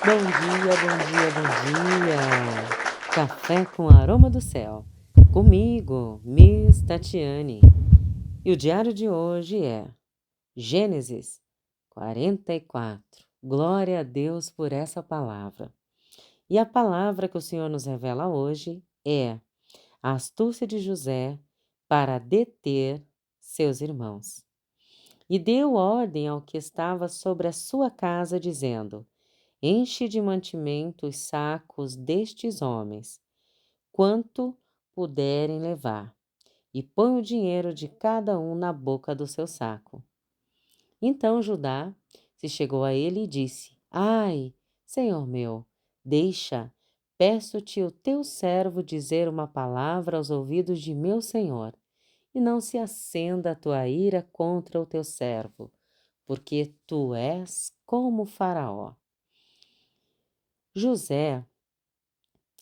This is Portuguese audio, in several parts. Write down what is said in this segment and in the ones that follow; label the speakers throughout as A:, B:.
A: Bom dia, bom dia, bom dia. Café com aroma do céu. Comigo, Miss Tatiane. E o diário de hoje é Gênesis 44. Glória a Deus por essa palavra. E a palavra que o Senhor nos revela hoje é a astúcia de José para deter seus irmãos. E deu ordem ao que estava sobre a sua casa, dizendo: Enche de mantimento os sacos destes homens, quanto puderem levar, e põe o dinheiro de cada um na boca do seu saco. Então Judá se chegou a ele e disse: Ai, senhor meu, deixa, peço-te o teu servo dizer uma palavra aos ouvidos de meu senhor, e não se acenda a tua ira contra o teu servo, porque tu és como Faraó. José,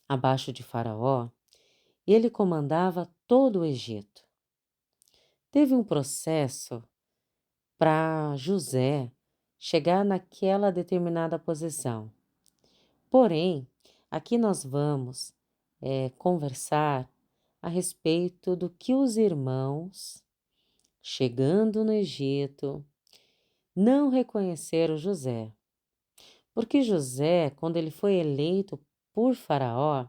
A: abaixo de Faraó, ele comandava todo o Egito. Teve um processo para José chegar naquela determinada posição. Porém, aqui nós vamos conversar a respeito do que os irmãos, chegando no Egito, não reconheceram José. Porque José, quando ele foi eleito por Faraó,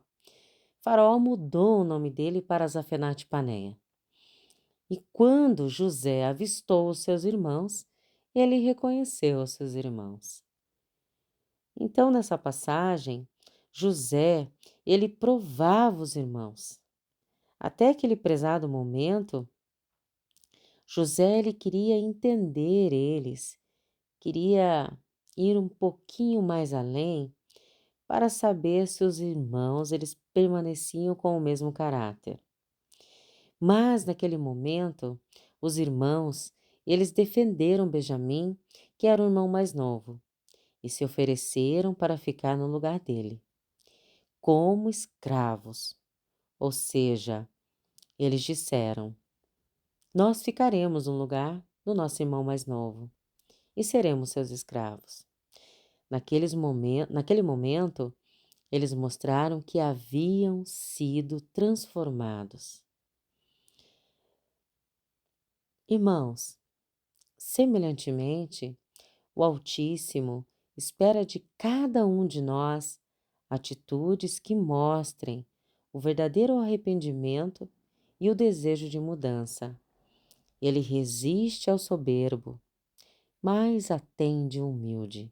A: Faraó mudou o nome dele para Zafenate-Paneia. E quando José avistou os seus irmãos, ele reconheceu os seus irmãos. Então, nessa passagem, José, ele provava os irmãos. Até aquele prezado momento, José, ele queria entender eles, queria ir um pouquinho mais além para saber se os irmãos, eles permaneciam com o mesmo caráter. Mas, naquele momento, os irmãos, eles defenderam Benjamim, que era o irmão mais novo, e se ofereceram para ficar no lugar dele, como escravos. Ou seja, eles disseram: Nós ficaremos no lugar do nosso irmão mais novo e seremos seus escravos. Naquele momento, eles mostraram que haviam sido transformados. Irmãos, semelhantemente, o Altíssimo espera de cada um de nós atitudes que mostrem o verdadeiro arrependimento e o desejo de mudança. Ele resiste ao soberbo, mas atende o humilde.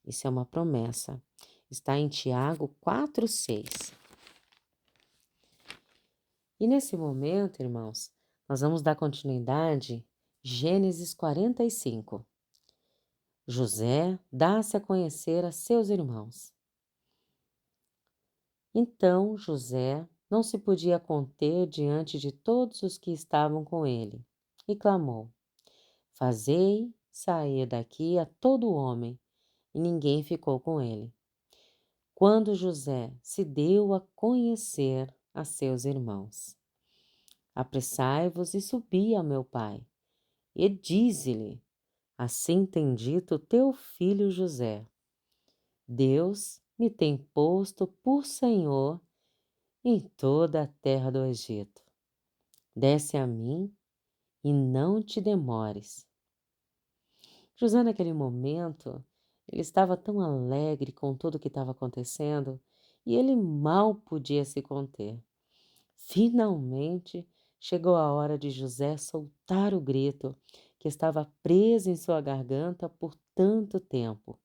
A: Isso é uma promessa. Está em Tiago 4:6. E nesse momento, irmãos, nós vamos dar continuidade Gênesis 45. José dá-se a conhecer a seus irmãos. Então José não se podia conter diante de todos os que estavam com ele, e clamou: Fazei sair daqui a todo homem, e ninguém ficou com ele. Quando José se deu a conhecer a seus irmãos: Apressai-vos e subi a meu pai, e dize-lhe: Assim tem dito teu filho José: Deus me tem posto por Senhor em toda a terra do Egito. Desce a mim e não te demores. José, naquele momento, ele estava tão alegre com tudo o que estava acontecendo e ele mal podia se conter. Finalmente chegou a hora de José soltar o grito que estava preso em sua garganta por tanto tempo.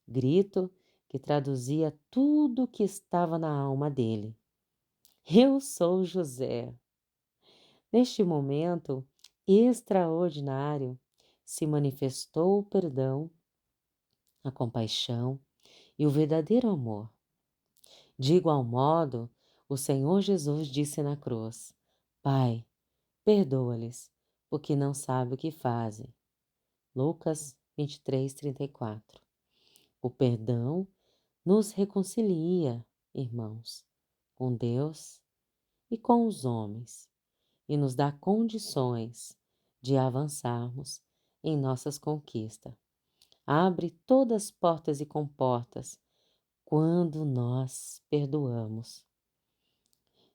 A: Grito que traduzia tudo o que estava na alma dele. Eu sou José. Neste momento extraordinário se manifestou o perdão, a compaixão e o verdadeiro amor. De igual modo, o Senhor Jesus disse na cruz: Pai, perdoa-lhes, porque não sabem o que fazem. Lucas 23:34. O perdão nos reconcilia, irmãos, com Deus e com os homens, e nos dá condições de avançarmos em nossas conquistas. Abre todas as portas e comportas quando nós perdoamos.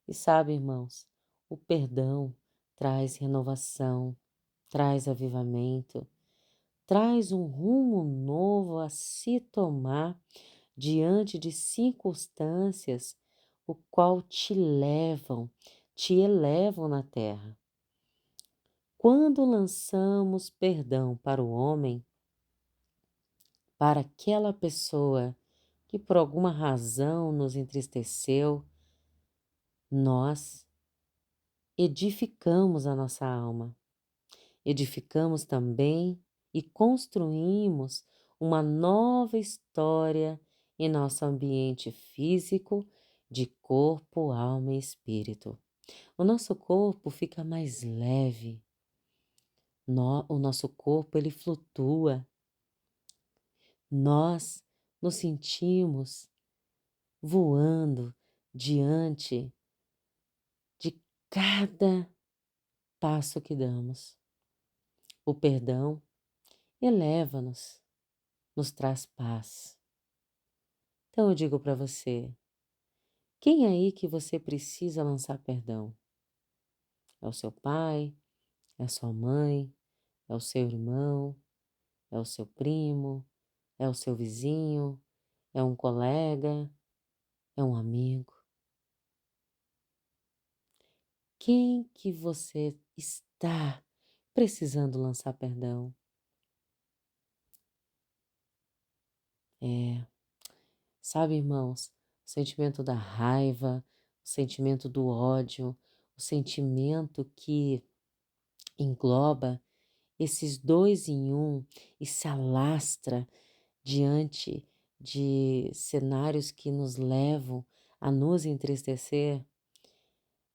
A: E sabe, irmãos, o perdão traz renovação, traz avivamento, traz um rumo novo a se tomar diante de circunstâncias o qual te elevam na terra. Quando lançamos perdão para o homem, para aquela pessoa que por alguma razão nos entristeceu, nós edificamos a nossa alma, edificamos também e construímos uma nova história em nosso ambiente físico de corpo, alma e espírito. O nosso corpo fica mais leve, o nosso corpo ele flutua, nós nos sentimos voando diante de cada passo que damos. O perdão eleva-nos, nos traz paz. Então eu digo para você, quem aí que você precisa lançar perdão? É o seu pai? É a sua mãe? É o seu irmão? É o seu primo? É o seu vizinho? É um colega? É um amigo? Quem que você está precisando lançar perdão? É, sabe, irmãos, o sentimento da raiva, o sentimento do ódio, o sentimento que engloba esses dois em um e se alastra diante de cenários que nos levam a nos entristecer,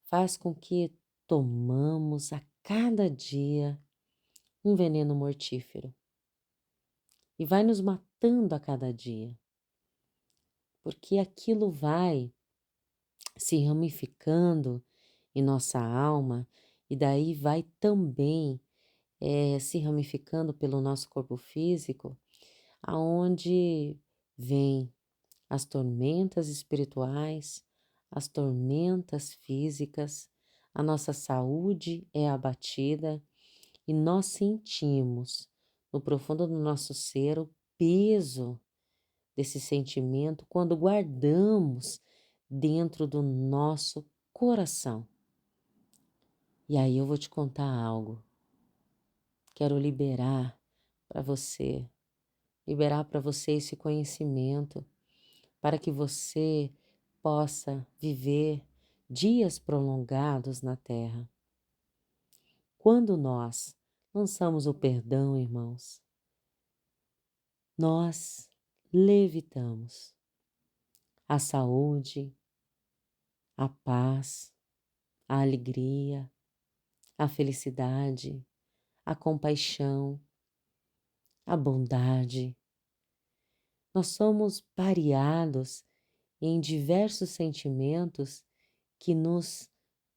A: faz com que tomamos a cada dia um veneno mortífero e vai nos matando a cada dia, porque aquilo vai se ramificando em nossa alma e daí vai também se ramificando pelo nosso corpo físico, aonde vem as tormentas espirituais, as tormentas físicas, a nossa saúde é abatida e nós sentimos no profundo do nosso ser o peso desse sentimento quando guardamos dentro do nosso coração. E aí eu vou te contar algo. Quero liberar para você esse conhecimento, para que você possa viver dias prolongados na terra. Quando nós lançamos o perdão, irmãos, nós levitamos a saúde, a paz, a alegria, a felicidade, a compaixão, a bondade. Nós somos pareados em diversos sentimentos que nos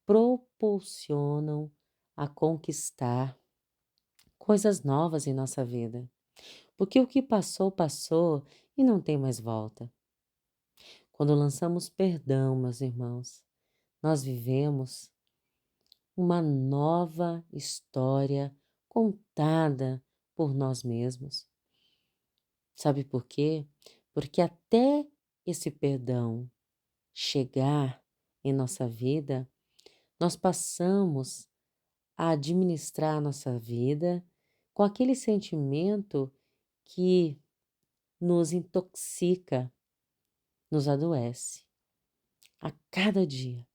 A: propulsionam a conquistar coisas novas em nossa vida. Porque o que passou, passou e não tem mais volta. Quando lançamos perdão, meus irmãos, nós vivemos uma nova história contada por nós mesmos. Sabe por quê? Porque até esse perdão chegar em nossa vida, nós passamos a administrar a nossa vida com aquele sentimento que nos intoxica, nos adoece a cada dia.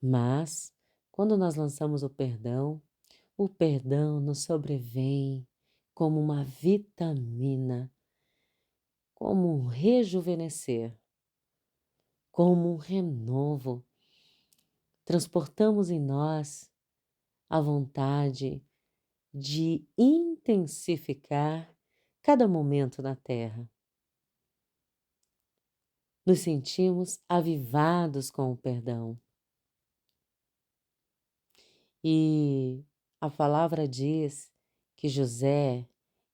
A: Mas, quando nós lançamos o perdão nos sobrevém como uma vitamina, como um rejuvenescer, como um renovo. Transportamos em nós a vontade de intensificar cada momento na terra. Nos sentimos avivados com o perdão. E a palavra diz que José,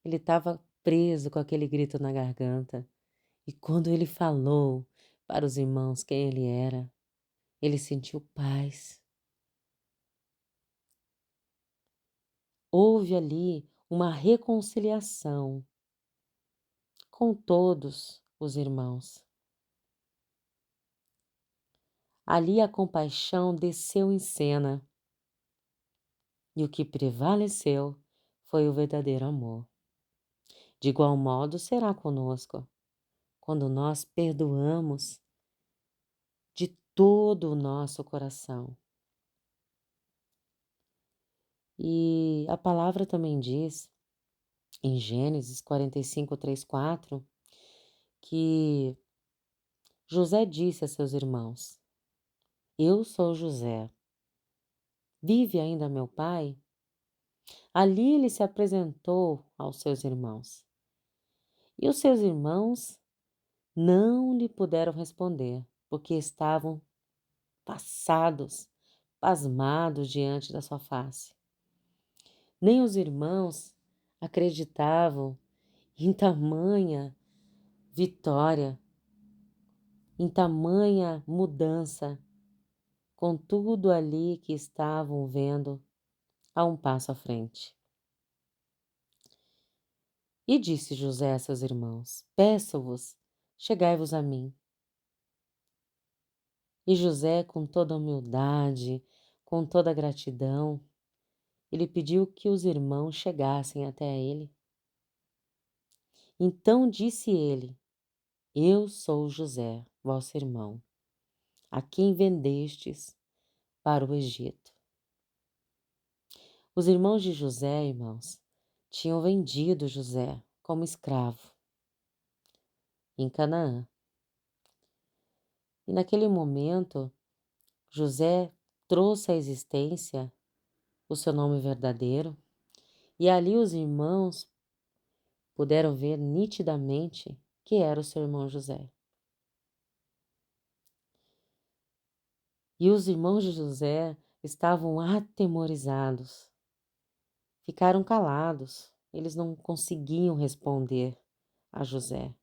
A: ele estava preso com aquele grito na garganta. E quando ele falou para os irmãos quem ele era, ele sentiu paz. Houve ali uma reconciliação com todos os irmãos. Ali a compaixão desceu em cena e o que prevaleceu foi o verdadeiro amor. De igual modo será conosco, quando nós perdoamos de todo o nosso coração. E a palavra também diz, em Gênesis 45, 3, 4, que José disse a seus irmãos: Eu sou José. Vive ainda meu pai? Ali ele se apresentou aos seus irmãos. E os seus irmãos não lhe puderam responder, porque estavam passados, pasmados diante da sua face. Nem os irmãos acreditavam em tamanha vitória, em tamanha mudança, com tudo ali que estavam vendo a um passo à frente. E disse José a seus irmãos: Peço-vos, chegai-vos a mim. E José, com toda a humildade, com toda a gratidão, ele pediu que os irmãos chegassem até ele. Então disse ele: Eu sou José, vosso irmão, a quem vendestes para o Egito. Os irmãos de José, irmãos, tinham vendido José como escravo em Canaã. E naquele momento, José trouxe à existência o seu nome verdadeiro, e ali os irmãos puderam ver nitidamente que era o seu irmão José. E os irmãos de José estavam atemorizados, ficaram calados, eles não conseguiam responder a José.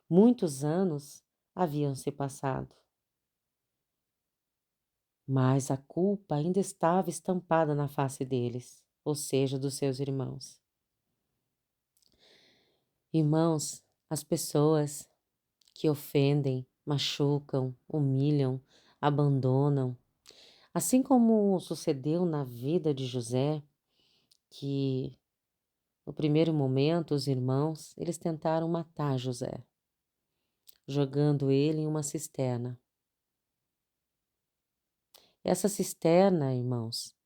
A: Muitos anos haviam se passado, mas a culpa ainda estava estampada na face deles, ou seja, dos seus irmãos. Irmãos, as pessoas que ofendem, machucam, humilham, abandonam, assim como sucedeu na vida de José, que no primeiro momento os irmãos, eles tentaram matar José, jogando ele em uma cisterna. Essa cisterna, irmãos,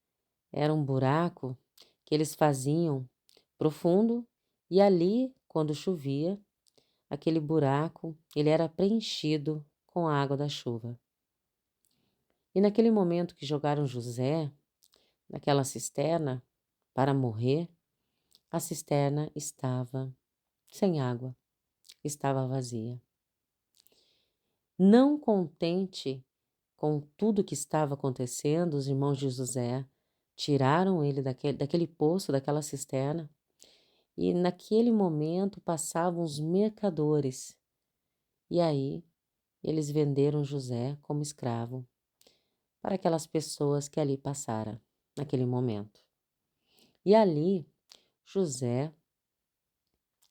A: era um buraco que eles faziam profundo e ali, quando chovia, aquele buraco, ele era preenchido com a água da chuva. E naquele momento que jogaram José naquela cisterna para morrer, a cisterna estava sem água, estava vazia. Não contente com tudo que estava acontecendo, os irmãos de José tiraram ele daquele poço, daquela cisterna, e naquele momento passavam os mercadores. E aí eles venderam José como escravo para aquelas pessoas que ali passaram naquele momento. E ali José,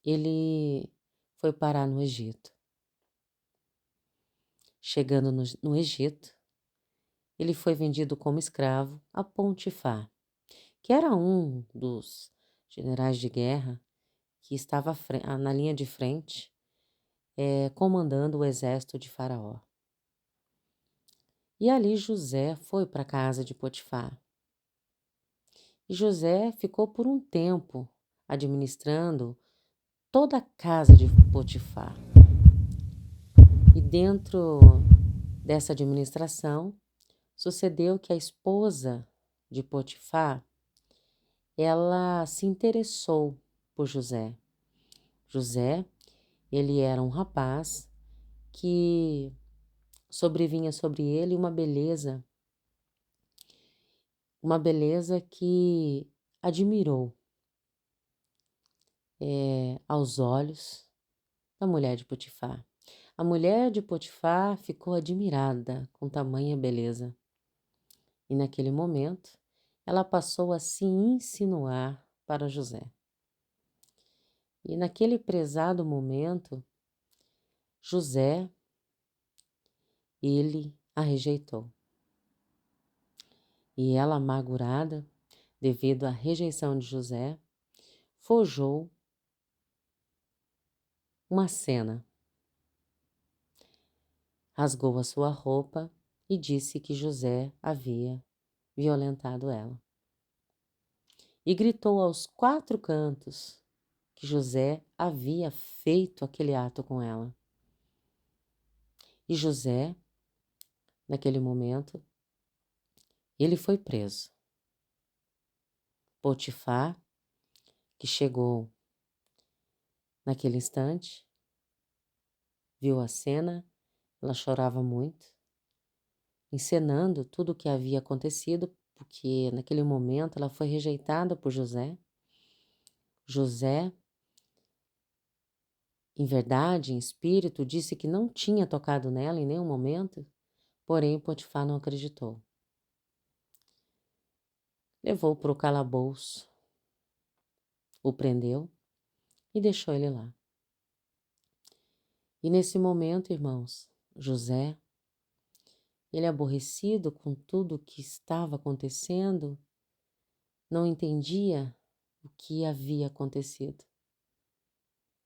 A: ele foi parar no Egito. Chegando no Egito, ele foi vendido como escravo a Pontifar, que era um dos generais de guerra que estava na linha de frente, comandando o exército de Faraó. E ali José foi para a casa de Potifar. E José ficou por um tempo administrando toda a casa de Potifar. E dentro dessa administração, sucedeu que a esposa de Potifar, ela se interessou por José. José, ele era um rapaz que sobrevinha sobre ele uma beleza que admirou aos olhos, da mulher de Potifar. A mulher de Potifar ficou admirada com tamanha beleza. E naquele momento, ela passou a se insinuar para José. E naquele prezado momento, José, ele a rejeitou. E ela, amargurada, devido à rejeição de José, forjou uma cena, rasgou a sua roupa e disse que José havia violentado ela. E gritou aos 4 cantos que José havia feito aquele ato com ela. E José, naquele momento, ele foi preso. Potifar, que chegou naquele instante, viu a cena, ela chorava muito, encenando tudo o que havia acontecido, porque naquele momento ela foi rejeitada por José. José, em verdade, em espírito, disse que não tinha tocado nela em nenhum momento, porém Potifar não acreditou. Levou para o calabouço, o prendeu e deixou ele lá. E nesse momento, irmãos, José, ele aborrecido com tudo o que estava acontecendo, não entendia o que havia acontecido.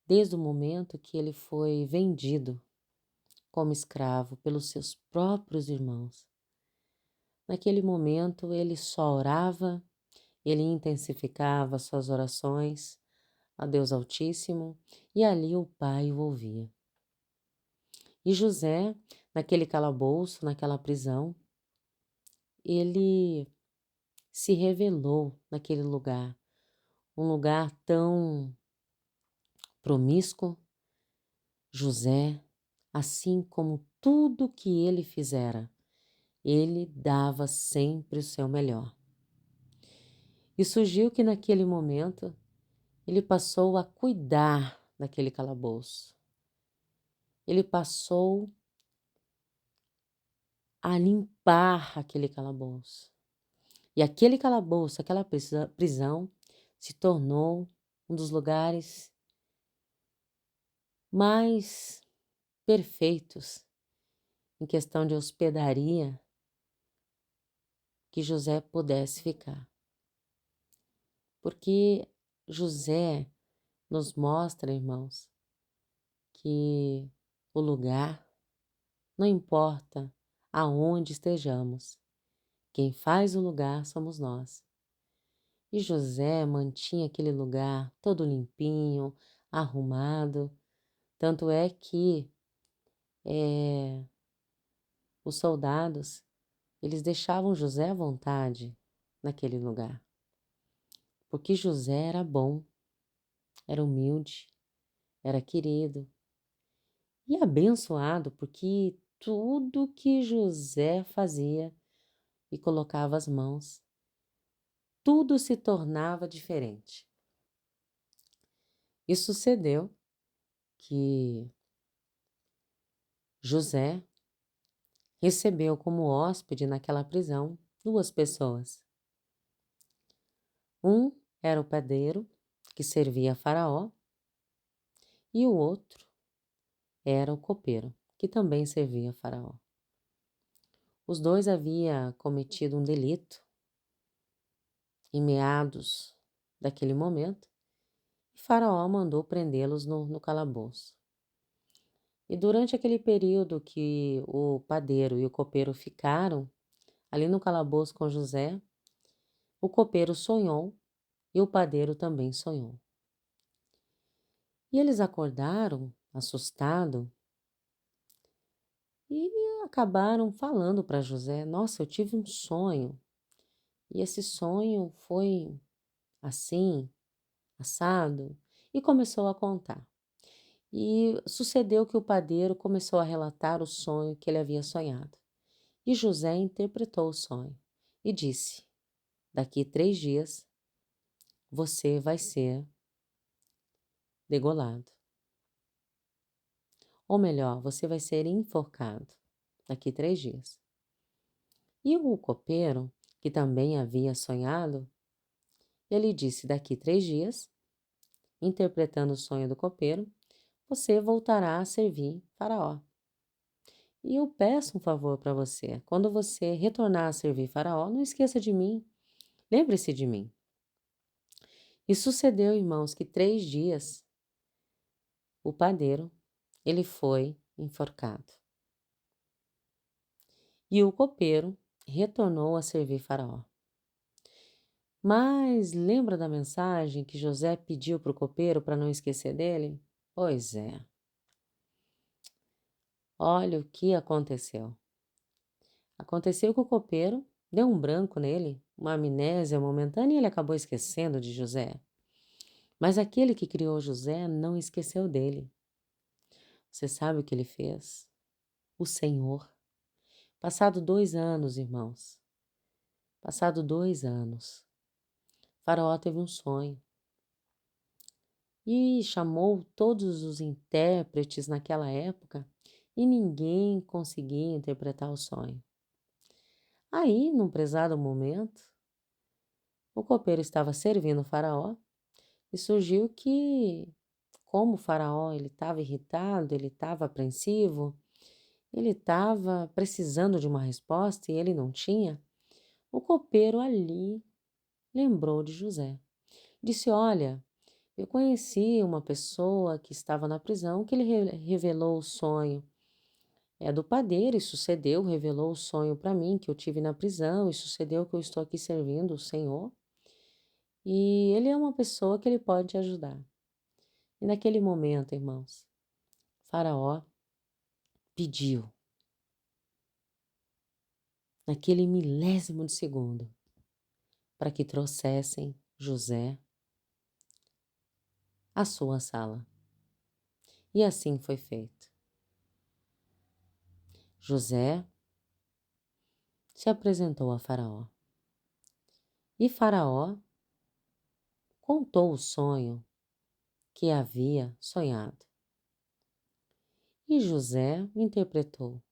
A: Desde o momento que ele foi vendido como escravo pelos seus próprios irmãos. Naquele momento ele só orava, ele intensificava suas orações a Deus Altíssimo e ali o Pai o ouvia. E José, naquele calabouço, naquela prisão, ele se revelou naquele lugar, um lugar tão promíscuo. José, assim como tudo que ele fizera, ele dava sempre o seu melhor. E surgiu que naquele momento ele passou a cuidar daquele calabouço. Ele passou a limpar aquele calabouço. E aquele calabouço, aquela prisão, se tornou um dos lugares mais perfeitos em questão de hospedaria que José pudesse ficar. Porque José nos mostra, irmãos, que o lugar, não importa aonde estejamos, quem faz o lugar somos nós. E José mantinha aquele lugar todo limpinho, arrumado, tanto é que os soldados, eles deixavam José à vontade naquele lugar, porque José era bom, era humilde, era querido e abençoado, porque tudo que José fazia e colocava as mãos, tudo se tornava diferente. E sucedeu que José recebeu como hóspede naquela prisão 2 pessoas. Um era o padeiro, que servia a Faraó, e o outro era o copeiro, que também servia a Faraó. Os 2 haviam cometido um delito em meados daquele momento, e Faraó mandou prendê-los no calabouço. E durante aquele período que o padeiro e o copeiro ficaram ali no calabouço com José, o copeiro sonhou e o padeiro também sonhou. E eles acordaram, assustados, e acabaram falando para José: Nossa, eu tive um sonho, e esse sonho foi assim, assado, e começou a contar. E sucedeu que o padeiro começou a relatar o sonho que ele havia sonhado. E José interpretou o sonho e disse: Daqui 3 dias você vai ser degolado. Ou melhor, você vai ser enforcado daqui 3 dias. E o copeiro, que também havia sonhado, ele disse: daqui 3 dias, interpretando o sonho do copeiro, você voltará a servir Faraó. E eu peço um favor para você: quando você retornar a servir Faraó, não esqueça de mim, lembre-se de mim. E sucedeu, irmãos, que 3 dias o padeiro ele foi enforcado. E o copeiro retornou a servir Faraó. Mas lembra da mensagem que José pediu para o copeiro para não esquecer dele? Pois é. Olha o que aconteceu. Aconteceu que o copeiro deu um branco nele, uma amnésia momentânea, e ele acabou esquecendo de José. Mas aquele que criou José não esqueceu dele. Você sabe o que ele fez? O Senhor. Passado 2 anos, irmãos. Passado 2 anos. Faraó teve um sonho. E chamou todos os intérpretes naquela época e ninguém conseguia interpretar o sonho. Aí, num prezado momento, o copeiro estava servindo o faraó e surgiu que, como o faraó ele estava irritado, ele estava apreensivo, ele estava precisando de uma resposta e ele não tinha, o copeiro ali lembrou de José. Disse: olha, eu conheci uma pessoa que estava na prisão que ele revelou o sonho. É do padeiro, e sucedeu, revelou o sonho para mim que eu tive na prisão, e sucedeu que eu estou aqui servindo o Senhor. E ele é uma pessoa que ele pode te ajudar. E naquele momento, irmãos, Faraó pediu, naquele milésimo de segundo, para que trouxessem José à sua sala. E assim foi feito. José se apresentou a Faraó. E Faraó contou o sonho que havia sonhado. E José interpretou,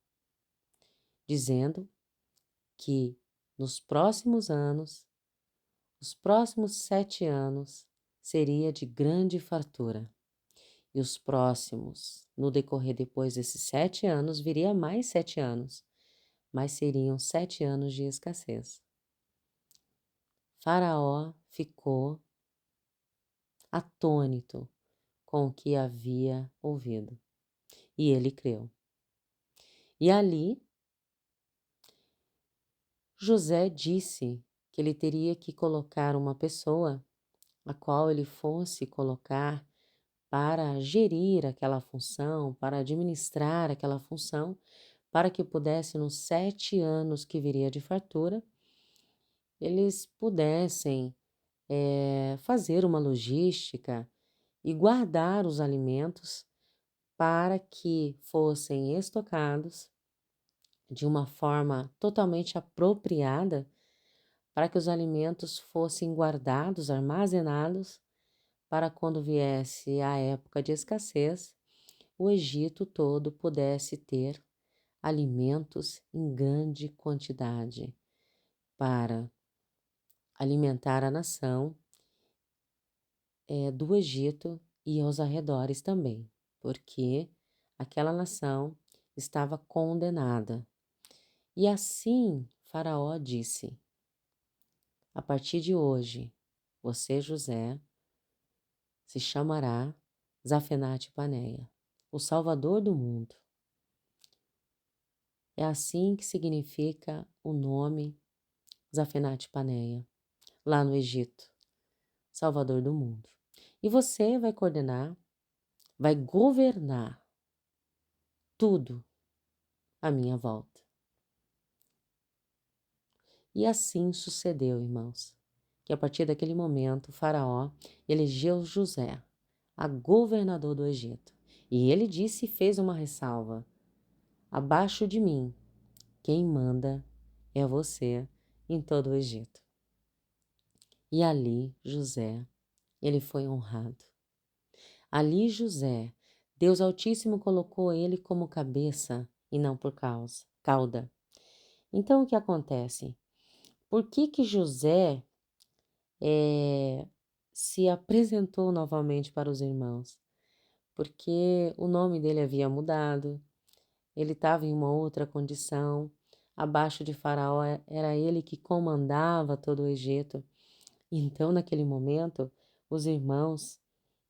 A: dizendo que nos próximos anos, os próximos 7 anos, seria de grande fartura. E os próximos, no decorrer depois desses 7 anos, viria mais 7 anos, mas seriam 7 anos de escassez. Faraó ficou atônito com o que havia ouvido, e ele creu. E ali, José disse que ele teria que colocar uma pessoa a qual ele fosse colocar para gerir aquela função, para administrar aquela função, para que pudesse, nos 7 anos que viria de fartura, eles pudessem fazer uma logística e guardar os alimentos para que fossem estocados de uma forma totalmente apropriada, para que os alimentos fossem guardados, armazenados, para quando viesse a época de escassez, o Egito todo pudesse ter alimentos em grande quantidade para alimentar a nação do Egito e aos arredores também, porque aquela nação estava condenada. E assim Faraó disse: a partir de hoje, você, José, se chamará Zafenate-Paneia, o Salvador do mundo. É assim que significa o nome Zafenate-Paneia, lá no Egito, Salvador do mundo. E você vai coordenar, vai governar tudo à minha volta. E assim sucedeu, irmãos, que a partir daquele momento, o faraó elegeu José a governador do Egito. E ele disse e fez uma ressalva: abaixo de mim, quem manda é você em todo o Egito. E ali José, ele foi honrado. Ali José Deus Altíssimo colocou ele como cabeça e não por cauda. Então o que acontece? Por que que José se apresentou novamente para os irmãos? Porque o nome dele havia mudado, ele estava em uma outra condição. Abaixo de Faraó era ele que comandava todo o Egito. Então, naquele momento, os irmãos,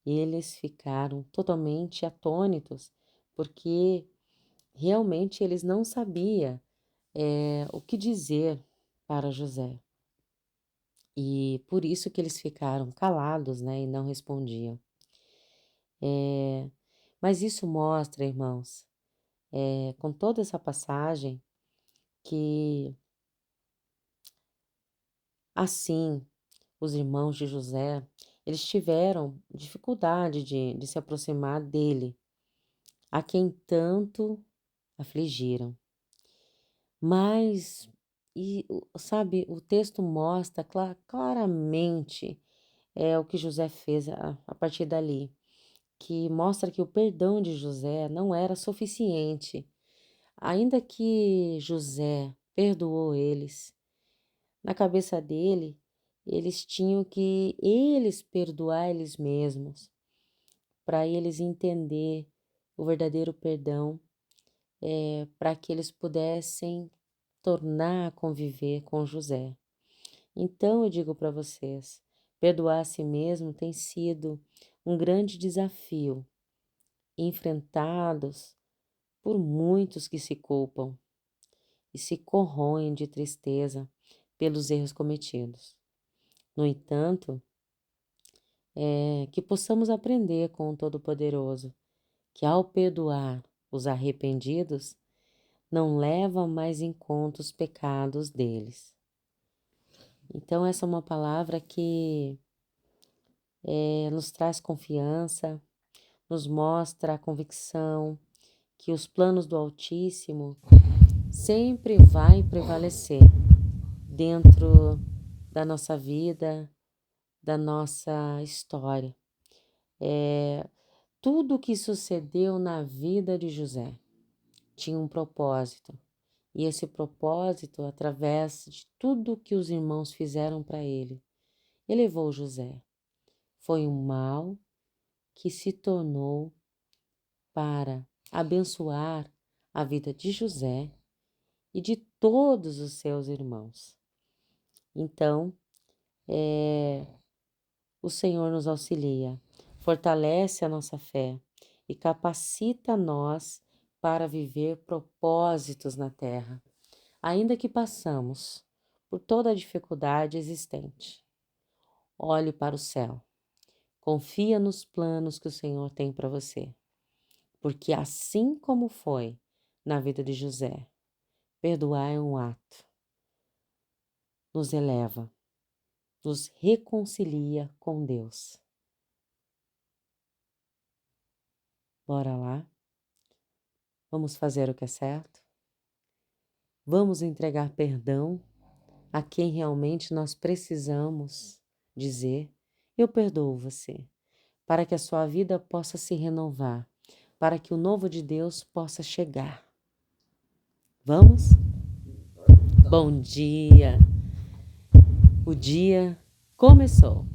A: eles ficaram totalmente atônitos, porque realmente eles não sabiam o que dizer para José. E por isso que eles ficaram calados, né, e não respondiam. Mas isso mostra, irmãos, com toda essa passagem, que assim os irmãos de José, eles tiveram dificuldade de se aproximar dele, a quem tanto afligiram. Mas, sabe, o texto mostra claramente o que José fez a partir dali, que mostra que o perdão de José não era suficiente. Ainda que José perdoou eles, na cabeça dele, eles tinham que eles perdoar eles mesmos, para eles entender o verdadeiro perdão, para que eles pudessem tornar a conviver com José. Então eu digo para vocês, perdoar a si mesmo tem sido um grande desafio, enfrentados por muitos que se culpam e se corroem de tristeza pelos erros cometidos. No entanto, que possamos aprender com o Todo-Poderoso, que ao perdoar os arrependidos, não leva mais em conta os pecados deles. Então, essa é uma palavra que nos traz confiança, nos mostra a convicção que os planos do Altíssimo sempre vai prevalecer dentro da nossa vida, da nossa história. Tudo o que sucedeu na vida de José tinha um propósito. E esse propósito, através de tudo que os irmãos fizeram para ele, elevou José. Foi um mal que se tornou para abençoar a vida de José e de todos os seus irmãos. Então, o Senhor nos auxilia, fortalece a nossa fé e capacita nós para viver propósitos na terra, ainda que passamos por toda a dificuldade existente. Olhe para o céu, confia nos planos que o Senhor tem para você, porque assim como foi na vida de José, perdoar é um ato, nos eleva, nos reconcilia com Deus. Bora lá? Vamos fazer o que é certo? Vamos entregar perdão a quem realmente nós precisamos dizer: eu perdoo você, para que a sua vida possa se renovar, para que o novo de Deus possa chegar. Vamos? Bom dia! O dia começou!